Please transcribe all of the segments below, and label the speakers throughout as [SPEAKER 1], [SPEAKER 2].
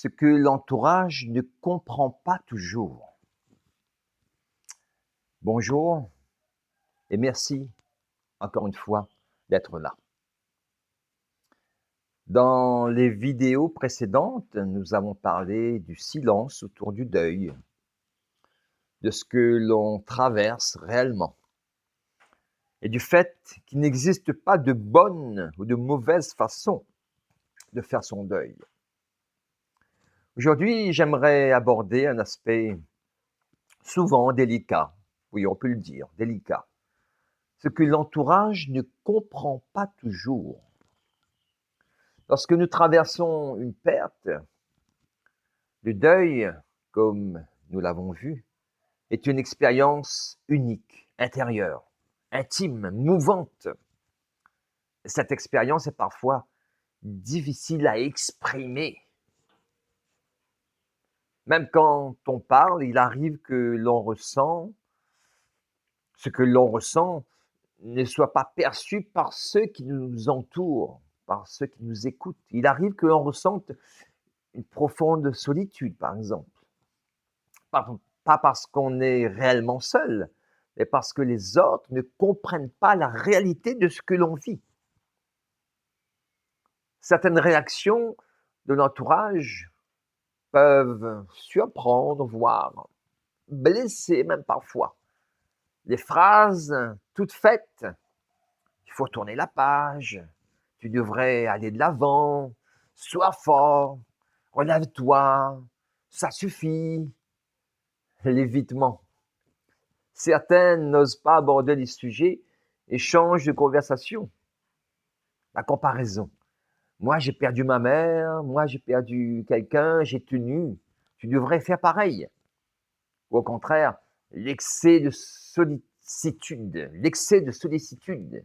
[SPEAKER 1] ce que l'entourage ne comprend pas toujours. Bonjour et merci encore une fois d'être là. Dans les vidéos précédentes, nous avons parlé du silence autour du deuil, de ce que l'on traverse réellement et du fait qu'il n'existe pas de bonne ou de mauvaise façon de faire son deuil. Aujourd'hui, j'aimerais aborder un aspect souvent délicat, oui, on peut le dire, délicat, ce que l'entourage ne comprend pas toujours. Lorsque nous traversons une perte, le deuil, comme nous l'avons vu, est une expérience unique, intérieure, intime, mouvante. Cette expérience est parfois difficile à exprimer. Même quand on parle, il arrive que ce que l'on ressent ne soit pas perçu par ceux qui nous entourent, par ceux qui nous écoutent. Il arrive que l'on ressente une profonde solitude, par exemple. Pas parce qu'on est réellement seul, mais parce que les autres ne comprennent pas la réalité de ce que l'on vit. Certaines réactions de l'entourage peuvent surprendre, voire blesser même parfois. Les phrases toutes faites, il faut tourner la page, tu devrais aller de l'avant, sois fort, relève-toi, ça suffit. L'évitement. Certains n'osent pas aborder les sujets et changent de conversation. La comparaison. Moi, j'ai perdu ma mère, moi, j'ai perdu quelqu'un, j'ai tenu. Tu devrais faire pareil. Ou au contraire, l'excès de sollicitude,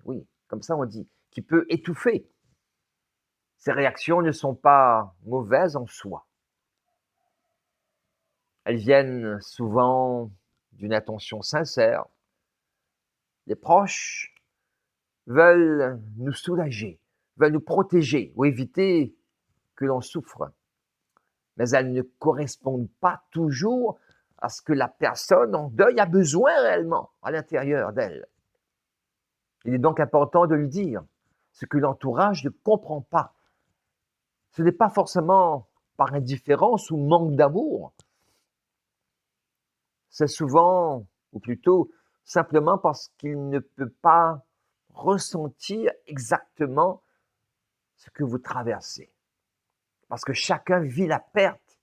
[SPEAKER 1] oui, comme ça on dit, qui peut étouffer. Ces réactions ne sont pas mauvaises en soi. Elles viennent souvent d'une intention sincère. Les proches veulent nous soulager, veulent nous protéger ou éviter que l'on souffre. Mais elles ne correspondent pas toujours à ce que la personne en deuil a besoin réellement à l'intérieur d'elle. Il est donc important de lui dire ce que l'entourage ne comprend pas. Ce n'est pas forcément par indifférence ou manque d'amour. C'est souvent, ou plutôt simplement parce qu'il ne peut pas ressentir exactement ce que vous traversez. Parce que chacun vit la perte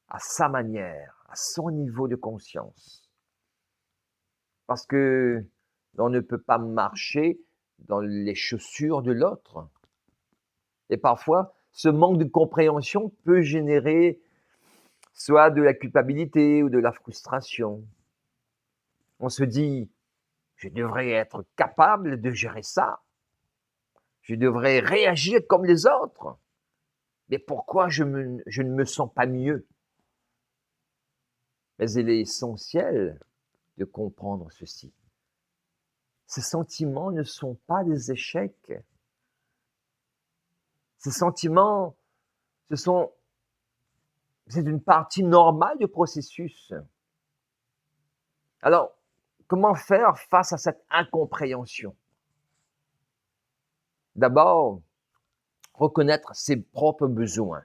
[SPEAKER 1] à sa manière, à son niveau de conscience. Parce que l'on ne peut pas marcher dans les chaussures de l'autre. Et parfois, ce manque de compréhension peut générer soit de la culpabilité ou de la frustration. On se dit, je devrais être capable de gérer ça. Je devrais réagir comme les autres. Mais pourquoi je ne me sens pas mieux? Mais il est essentiel de comprendre ceci. Ces sentiments ne sont pas des échecs. Ces sentiments, c'est une partie normale du processus. Alors, comment faire face à cette incompréhension? D'abord, reconnaître ses propres besoins.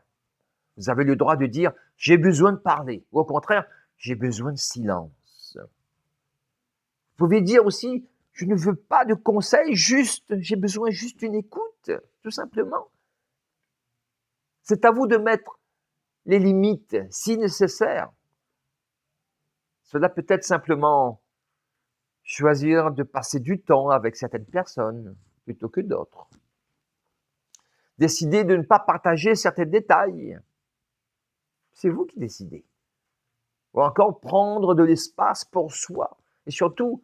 [SPEAKER 1] Vous avez le droit de dire « j'ai besoin de parler » ou au contraire « j'ai besoin de silence ». Vous pouvez dire aussi « je ne veux pas de conseils, j'ai besoin juste d'une écoute », tout simplement. C'est à vous de mettre les limites si nécessaire. Cela peut être simplement choisir de passer du temps avec certaines personnes plutôt que d'autres. Décider de ne pas partager certains détails. C'est vous qui décidez. Ou encore prendre de l'espace pour soi. Et surtout,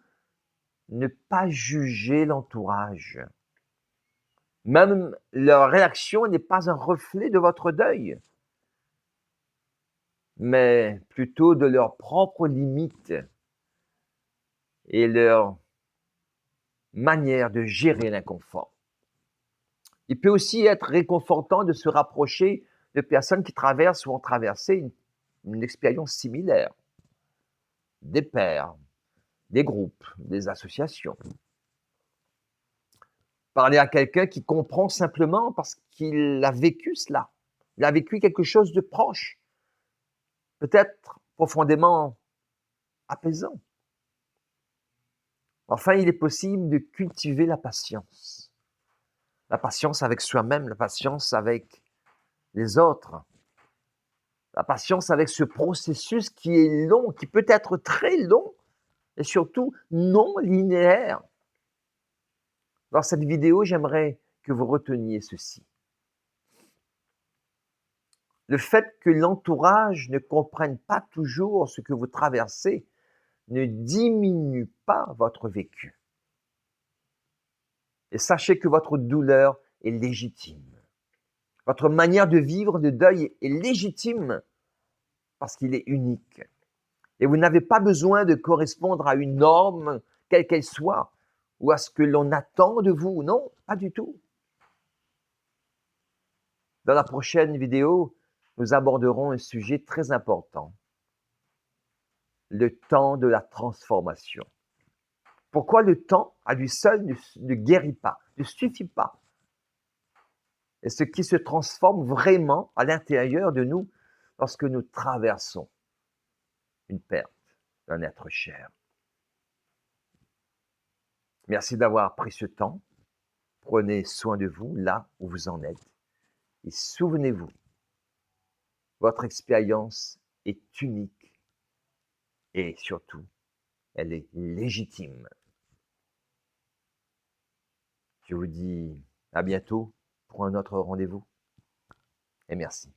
[SPEAKER 1] ne pas juger l'entourage. Même leur réaction n'est pas un reflet de votre deuil, mais plutôt de leurs propres limites et leur manière de gérer l'inconfort. Il peut aussi être réconfortant de se rapprocher de personnes qui traversent ou ont traversé une expérience similaire. Des pairs, des groupes, des associations. Parler à quelqu'un qui comprend simplement parce qu'il a vécu cela. Il a vécu quelque chose de proche, peut-être profondément apaisant. Enfin, il est possible de cultiver la patience. La patience avec soi-même, la patience avec les autres. La patience avec ce processus qui est long, qui peut être très long et surtout non linéaire. Dans cette vidéo, j'aimerais que vous reteniez ceci. Le fait que l'entourage ne comprenne pas toujours ce que vous traversez ne diminue pas votre vécu. Et sachez que votre douleur est légitime. Votre manière de vivre le deuil est légitime parce qu'il est unique. Et vous n'avez pas besoin de correspondre à une norme, quelle qu'elle soit, ou à ce que l'on attend de vous. Non, pas du tout. Dans la prochaine vidéo, nous aborderons un sujet très important. Le temps de la transformation. Pourquoi le temps, à lui seul, ne guérit pas, ne suffit pas. Et ce qui se transforme vraiment à l'intérieur de nous lorsque nous traversons une perte d'un être cher. Merci d'avoir pris ce temps. Prenez soin de vous là où vous en êtes. Et souvenez-vous, votre expérience est unique et surtout, elle est légitime. Je vous dis à bientôt pour un autre rendez-vous et merci.